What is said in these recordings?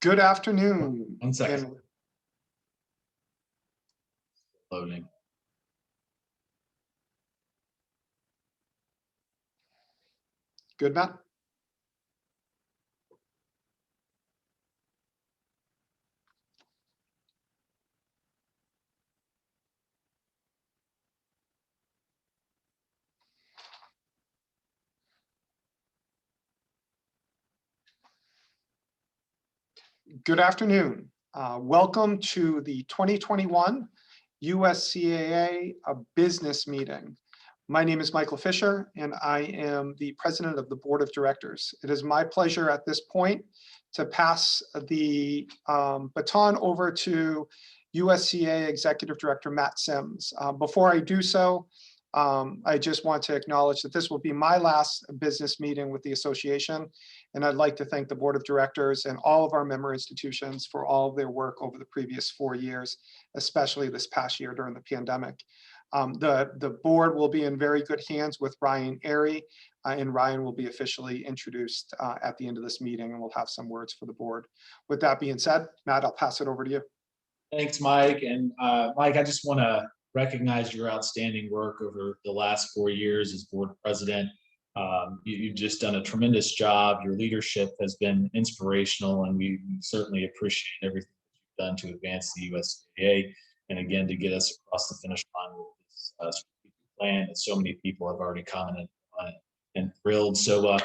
Good afternoon. One second. Loading. Good, Matt? Good afternoon. Welcome to the 2021 USCAA business meeting. My name is Michael Fisher, and I am the president of the board of directors. It is my pleasure at this point to pass the baton over to USCAA Executive Director Matt Sims. Before I do so, I just want to acknowledge that this will be my last business meeting with the association, and I'd like to thank the board of directors and all of our member institutions for all of their work over the previous 4 years, especially this past year during the pandemic. The board will be in very good hands with Ryan Airy, and Ryan will be officially introduced at the end of this meeting, and we'll have some words for the board. With that being said, Matt, I'll pass it over to you. Thanks, Mike. And Mike, I just want to recognize your outstanding work over the last 4 years as board president. You've just done a tremendous job. Your leadership has been inspirational, and we certainly appreciate everything that you've done to advance the USCAA, and again, to get us across the finish line with this strategic plan that so many people have already commented on it and thrilled. So a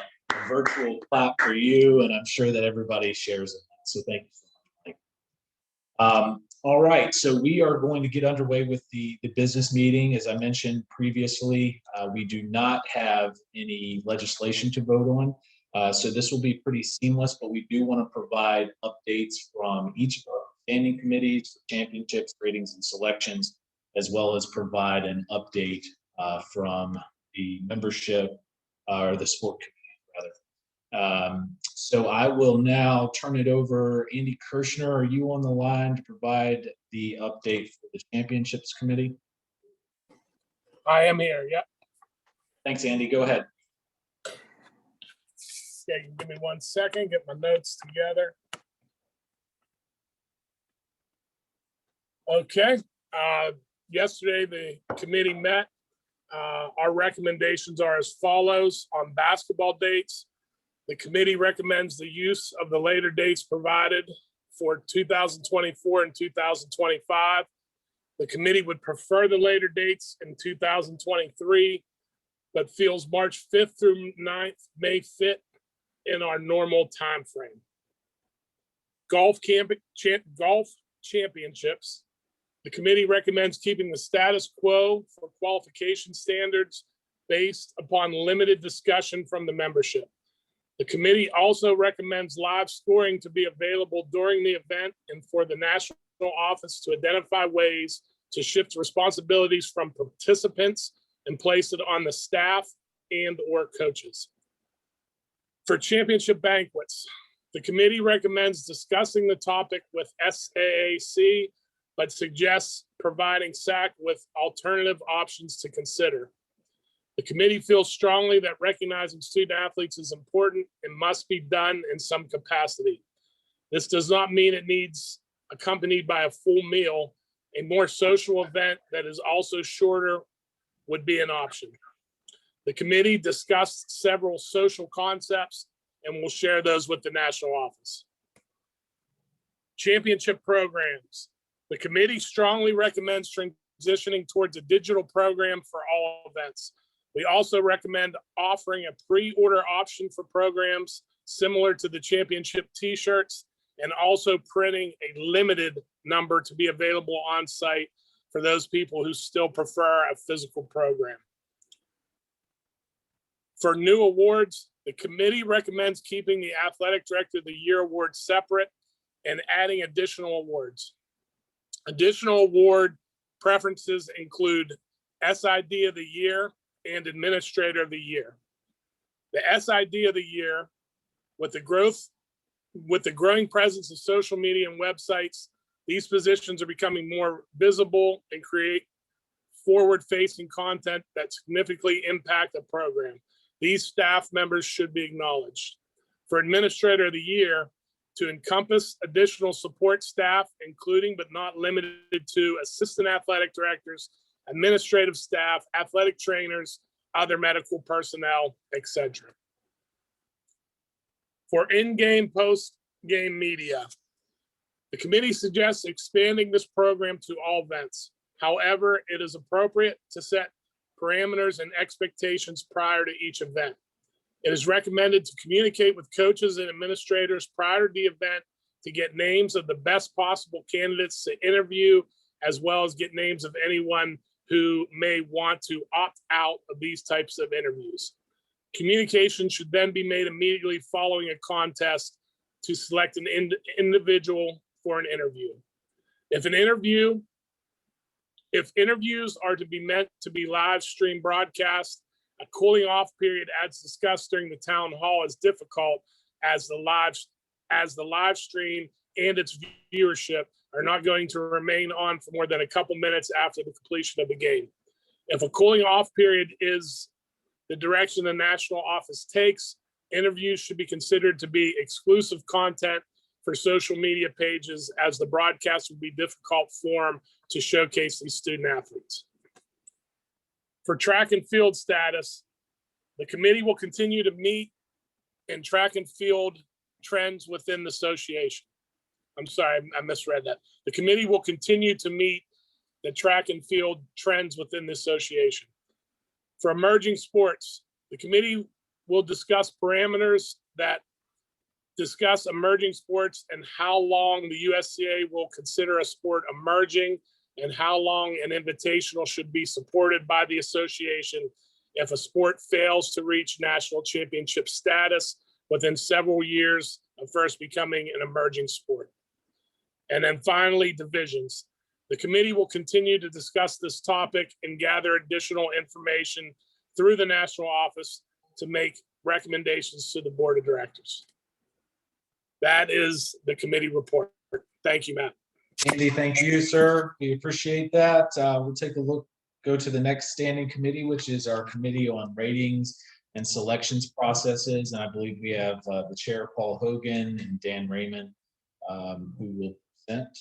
virtual clap for you, and I'm sure that everybody shares in that. So thank you so much, Mike. All right, so we are going to get underway with the business meeting. As I mentioned previously, we do not have any legislation to vote on. So this will be pretty seamless, but we do want to provide updates from each of our standing committees, championships, ratings, and selections, as well as provide an update from the membership or the sport committee, rather. So I will now turn it over. Andy Kirshner, are you on the line to provide the update for the championships committee? I am here, yep. Thanks, Andy. Go ahead. Okay, give me 1 second, get my notes together. Okay, yesterday the committee met. Our recommendations are as follows. On basketball dates, the committee recommends the use of the later dates provided for 2024 and 2025. The committee would prefer the later dates in 2023, but feels March 5th through 9th may fit in our normal time frame. Golf championships. The committee recommends keeping the status quo for qualification standards based upon limited discussion from the membership. The committee also recommends live scoring to be available during the event and for the national office to identify ways to shift responsibilities from participants and place it on the staff and or coaches. For championship banquets, the committee recommends discussing the topic with SAAC, but suggests providing SAC with alternative options to consider. The committee feels strongly that recognizing student athletes is important and must be done in some capacity. This does not mean it needs accompanied by a full meal. A more social event that is also shorter would be an option. The committee discussed several social concepts and will share those with the national office. Championship programs. The committee strongly recommends transitioning towards a digital program for all events. We also recommend offering a pre-order option for programs similar to the championship t-shirts, and also printing a limited number to be available on site for those people who still prefer a physical program. For new awards, the committee recommends keeping the Athletic Director of the Year award separate and adding additional awards. Additional award preferences include SID of the Year and Administrator of the Year. The SID of the Year, with the growing presence of social media and websites, these positions are becoming more visible and create forward-facing content that significantly impact the program. These staff members should be acknowledged. For Administrator of the Year, to encompass additional support staff, including but not limited to assistant athletic directors, administrative staff, athletic trainers, other medical personnel, etc. For in-game, post-game media, the committee suggests expanding this program to all events. However, it is appropriate to set parameters and expectations prior to each event. It is recommended to communicate with coaches and administrators prior to the event to get names of the best possible candidates to interview, as well as get names of anyone who may want to opt out of these types of interviews. Communication should then be made immediately following a contest to select an individual for an interview. If interviews are to be meant to be live stream broadcast, a cooling off period as discussed during the town hall is difficult as the live stream and its viewership are not going to remain on for more than a couple minutes after the completion of the game. If a cooling off period is the direction the national office takes, interviews should be considered to be exclusive content for social media pages, as the broadcast would be difficult form to showcase these student athletes. For track and field status, the committee will continue to meet in track and field trends within the association. I'm sorry, I misread that. The committee will continue to meet the track and field trends within the association. For emerging sports, the committee will discuss parameters that discuss emerging sports and how long the USCA will consider a sport emerging and how long an invitational should be supported by the association if a sport fails to reach national championship status within several years of first becoming an emerging sport. And then finally, divisions. The committee will continue to discuss this topic and gather additional information through the national office to make recommendations to the board of directors. That is the committee report. Thank you, Matt. Andy, thank you, sir. We appreciate that. We'll take a look, go to the next standing committee, which is our committee on ratings and selections processes. And I believe we have the chair, Paul Hogan, and Dan Raymond, who will present.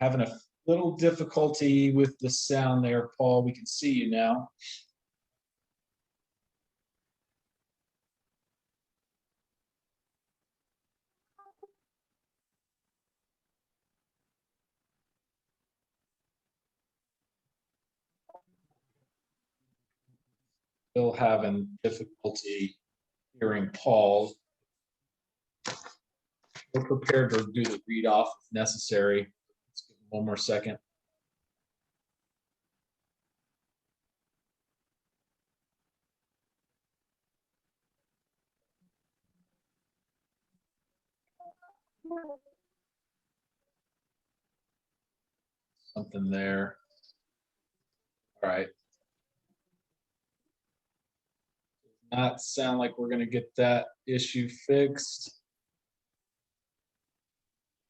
Having a little difficulty with the sound there, Paul. We can see you now. Still having difficulty hearing Paul. We're prepared to do the read off if necessary. Let's give him one more second. Something there. All right. Does not sound like we're going to get that issue fixed.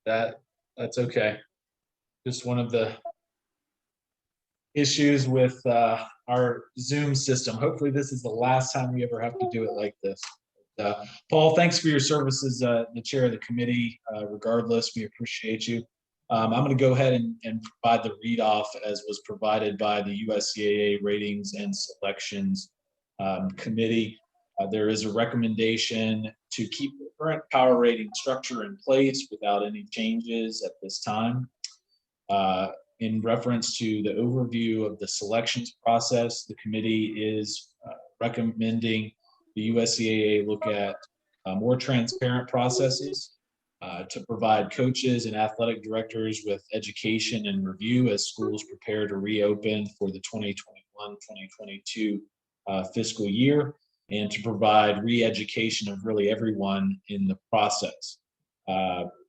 That's okay. Just one of the issues with our Zoom system. Hopefully this is the last time we ever have to do it like this. Paul, thanks for your service as the chair of the committee. Regardless, we appreciate you. I'm going to go ahead and provide the read off as was provided by the USCAA Ratings and Selections Committee. There is a recommendation to keep the current power rating structure in place without any changes at this time. In reference to the overview of the selections process, the committee is recommending the USCAA look at more transparent processes to provide coaches and athletic directors with education and review as schools prepare to reopen for the 2021-2022 fiscal year, and to provide re-education of really everyone in the process.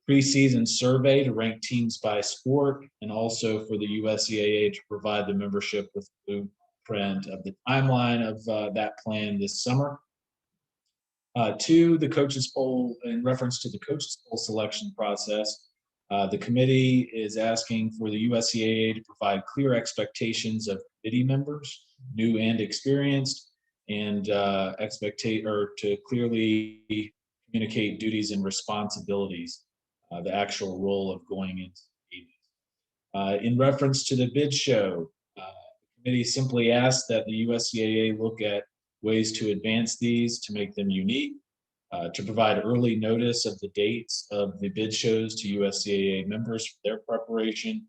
Preseason survey to rank teams by sport, and also for the USCAA to provide the membership with blueprint of the timeline of that plan this summer. To the coaches poll, in reference to the coaches poll selection process, The committee is asking for the USCAA to provide clear expectations of committee members, new and experienced, and to clearly communicate duties and responsibilities, the actual role of going into meetings. In reference to the bid show, the committee simply asked that the USCAA look at ways to advance these to make them unique, to provide early notice of the dates of the bid shows to USCAA members for their preparation,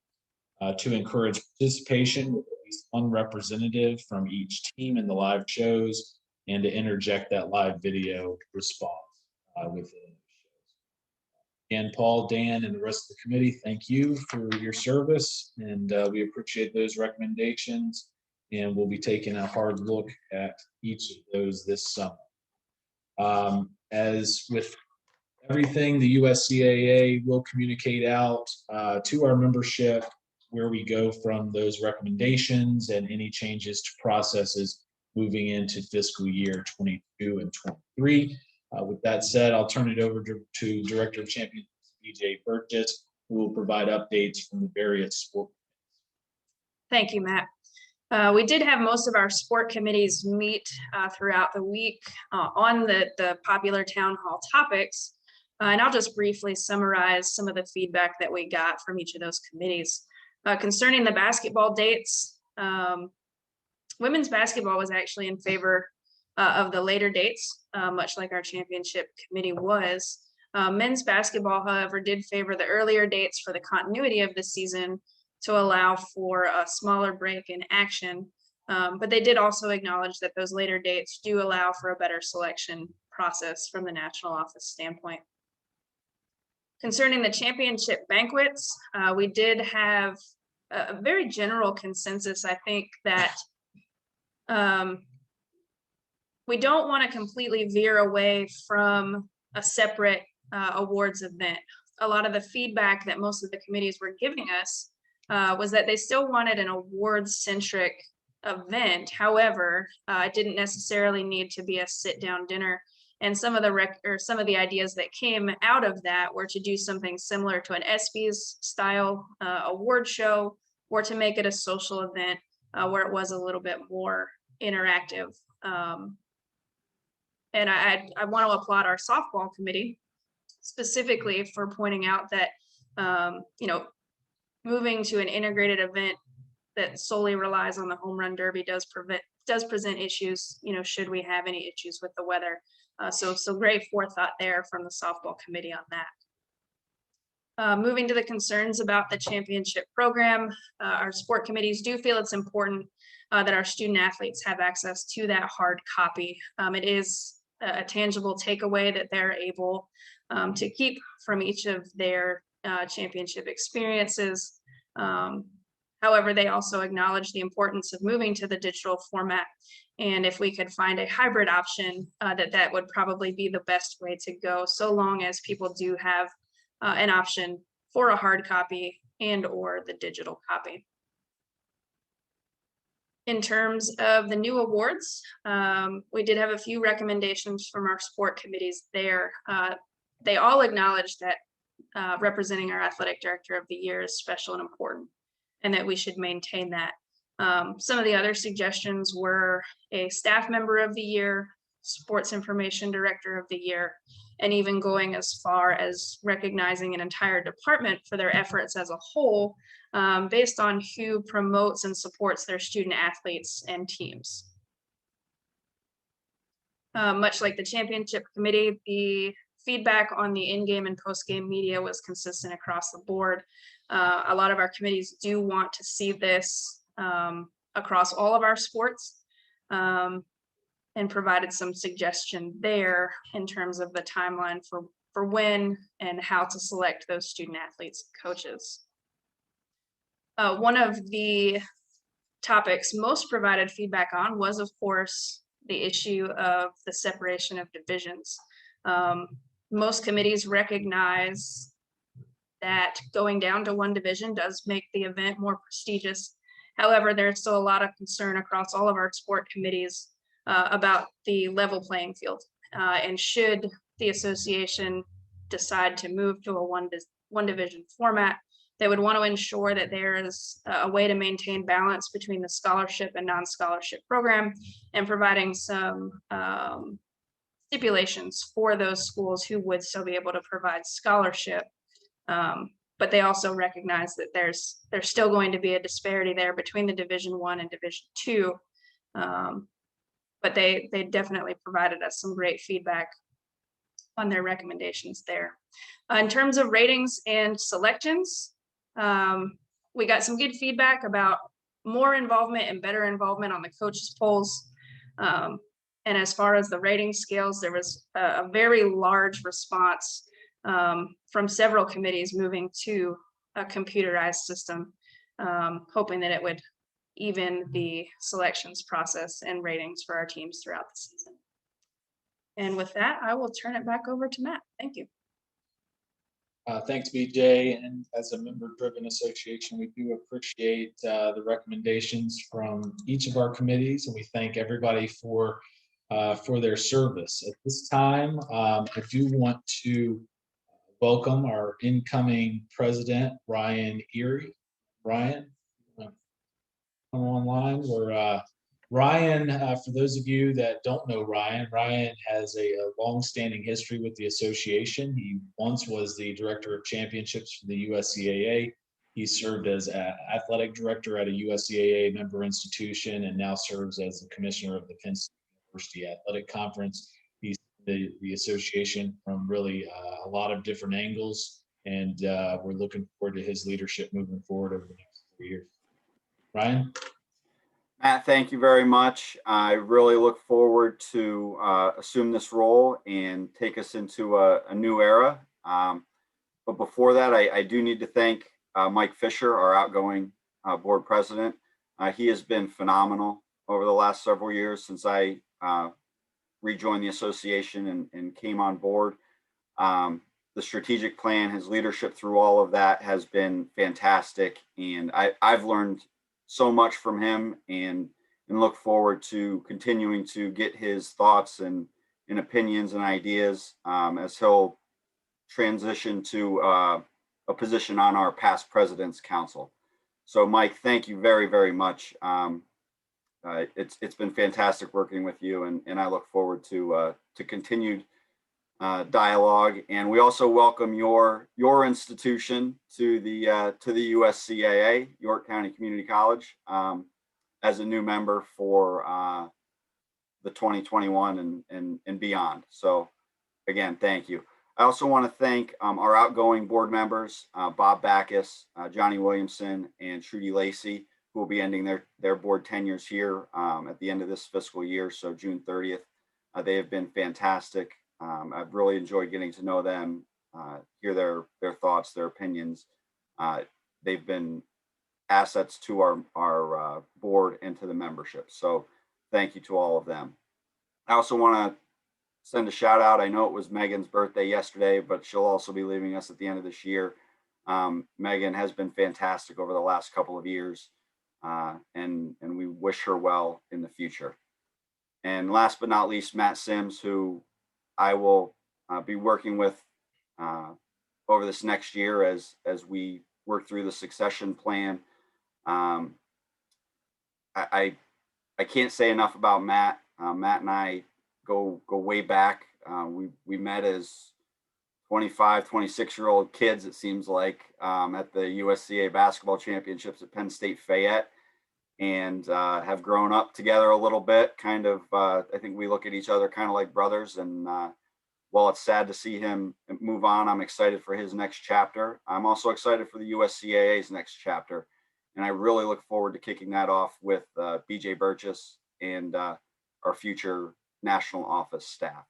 to encourage participation with at least one representative from each team in the live shows, and to interject that live video response within the shows. Again, Paul, Dan, and the rest of the committee, thank you for your service, and we appreciate those recommendations, and we'll be taking a hard look at each of those this summer. As with everything, the USCAA will communicate out to our membership where we go from those recommendations and any changes to processes moving into fiscal year 22 and 23. With that said, I'll turn it over to Director of Champions, BJ Burgess, who will provide updates from the various sport. Thank you, Matt. We did have most of our sport committees meet throughout the week on the popular town hall topics. And I'll just briefly summarize some of the feedback that we got from each of those committees. Concerning the basketball dates, women's basketball was actually in favor of the later dates, much like our championship committee was. Men's basketball, however, did favor the earlier dates for the continuity of the season to allow for a smaller break in action. But they did also acknowledge that those later dates do allow for a better selection process from the national office standpoint. Concerning the championship banquets, we did have a very general consensus, I think, that we don't want to completely veer away from a separate awards event. A lot of the feedback that most of the committees were giving us was that they still wanted an awards-centric event. However, it didn't necessarily need to be a sit-down dinner. And some of the ideas that came out of that were to do something similar to an ESPYs style award show, or to make it a social event where it was a little bit more interactive. And I want to applaud our softball committee specifically for pointing out that moving to an integrated event that solely relies on the home run derby does present issues, should we have any issues with the weather. So great forethought there from the softball committee on that. Moving to the concerns about the championship program, our sport committees do feel it's important that our student athletes have access to that hard copy. It is a tangible takeaway that they're able to keep from each of their championship experiences. However, they also acknowledge the importance of moving to the digital format. And if we could find a hybrid option, that would probably be the best way to go, so long as people do have an option for a hard copy and or the digital copy. In terms of the new awards, we did have a few recommendations from our sport committees there. They all acknowledged that representing our athletic director of the year is special and important, and that we should maintain that. Some of the other suggestions were a staff member of the year, sports information director of the year, and even going as far as recognizing an entire department for their efforts as a whole, based on who promotes and supports their student athletes and teams. Much like the championship committee, the feedback on the in-game and post-game media was consistent across the board. A lot of our committees do want to see this across all of our sports, and provided some suggestion there in terms of the timeline for when and how to select those student athletes and coaches. One of the topics most provided feedback on was, of course, the issue of the separation of divisions. Most committees recognize that going down to one division does make the event more prestigious. However, there's still a lot of concern across all of our sport committees about the level playing field. And should the association decide to move to a one division format. They would want to ensure that there is a way to maintain balance between the scholarship and non-scholarship program, and providing some stipulations for those schools who would still be able to provide scholarship. But they also recognize that there's still going to be a disparity there between the Division I and Division II. But they definitely provided us some great feedback on their recommendations there. In terms of ratings and selections, we got some good feedback about more involvement and better involvement on the coaches polls. And as far as the rating scales, there was a very large response from several committees moving to a computerized system, hoping that it would even the selections process and ratings for our teams throughout the season. And with that, I will turn it back over to Matt. Thank you. Thanks, BJ. And as a member-driven association, we do appreciate the recommendations from each of our committees, and we thank everybody for their service. At this time, I do want to welcome our incoming president, Ryan Erie. Ryan, come online. Ryan, for those of you that don't know Ryan has a long-standing history with the association. He once was the director of championships for the USCAA. He served as athletic director at a USCAA member institution, and now serves as the commissioner of the Penn State University Athletic Conference. He's the association from really a lot of different angles, and we're looking forward to his leadership moving forward over the next 3 years. Ryan? Matt, thank you very much. I really look forward to assume this role and take us into a new era. But before that, I do need to thank Mike Fisher, our outgoing board president. He has been phenomenal over the last several years since I rejoined the association and came on board. The strategic plan, his leadership through all of that has been fantastic. And I've learned so much from him, and look forward to continuing to get his thoughts and opinions and ideas as he'll transition to a position on our past president's council. So Mike, thank you very, very much. It's been fantastic working with you, and I look forward to continued dialogue. And we also welcome your institution to the USCAA, York County Community College, as a new member for the 2021 and beyond. So again, thank you. I also want to thank our outgoing board members, Bob Backus, Johnny Williamson, and Trudy Lacey, who will be ending their board tenures here at the end of this fiscal year, so June 30th. They have been fantastic. I've really enjoyed getting to know them, hear their thoughts, their opinions. They've been assets to our board and to the membership. So thank you to all of them. I also want to send a shout out. I know it was Megan's birthday yesterday, but she'll also be leaving us at the end of this year. Megan has been fantastic over the last couple of years, and we wish her well in the future. And last but not least, Matt Sims, who I will be working with over this next year as we work through the succession plan. I can't say enough about Matt. Matt and I go way back. We met as 25, 26-year-old kids, it seems like, at the USCA basketball championships at Penn State Fayette, and have grown up together a little bit. Kind of, I think we look at each other kind of like brothers. And while it's sad to see him move on, I'm excited for his next chapter. I'm also excited for the USCAA's next chapter. And I really look forward to kicking that off with BJ Burgess and our future national office staff.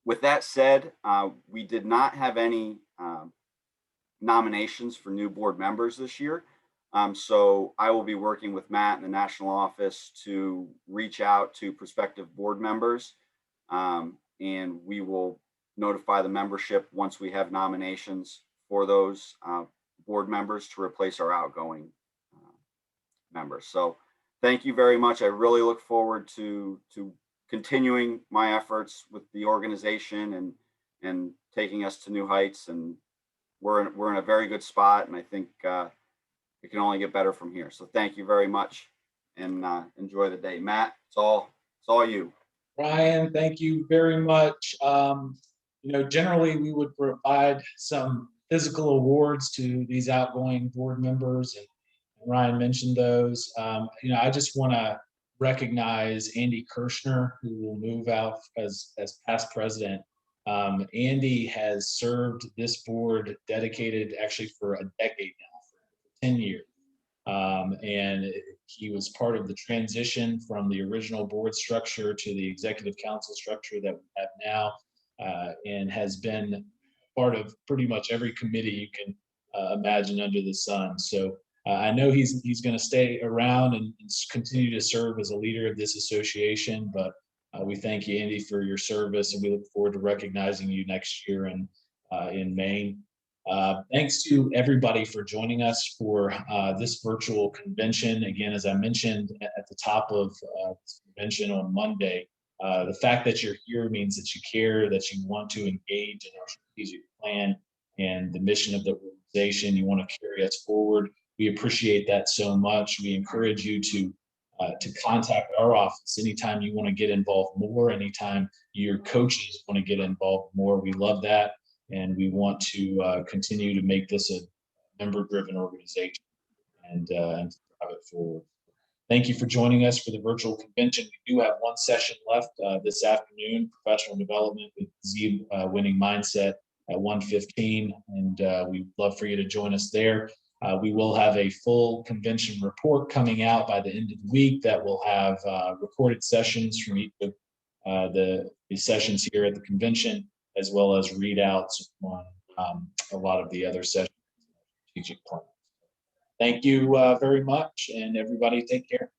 With that said, we did not have any nominations for new board members this year. So I will be working with Matt in the national office to reach out to prospective board members, and we will notify the membership once we have nominations for those board members to replace our outgoing members. So thank you very much. I really look forward to continuing my efforts with the organization and taking us to new heights. And we're in a very good spot, and I think it can only get better from here. So thank you very much, and enjoy the day. Matt, it's all you. Ryan, thank you very much. Generally we would provide some physical awards to these outgoing board members, and Ryan mentioned those. I just want to recognize Andy Kirshner, who will move out as past president. Andy has served this board dedicated actually for a decade now, for 10 years. And he was part of the transition from the original board structure to the executive council structure that we have now, and has been part of pretty much every committee you can imagine under the sun. So I know he's going to stay around and continue to serve as a leader of this association, but we thank you, Andy, for your service, and we look forward to recognizing you next year in Maine. Thanks to everybody for joining us for this virtual convention. Again, as I mentioned at the top of this convention on Monday, the fact that you're here means that you care, that you want to engage in our strategic plan and the mission of the organization. You want to carry us forward. We appreciate that so much. We encourage you to contact our office anytime you want to get involved more, anytime your coaches want to get involved more. We love that, and we want to continue to make this a member-driven organization and drive it forward. Thank you for joining us for the virtual convention. We do have one session left this afternoon, professional development with Z Winning Mindset at 1:15, and we'd love for you to join us there. We will have a full convention report coming out by the end of the week that will have recorded sessions from each of the sessions here at the convention, as well as readouts on a lot of the other sessions, strategic plan. Thank you very much, and everybody take care.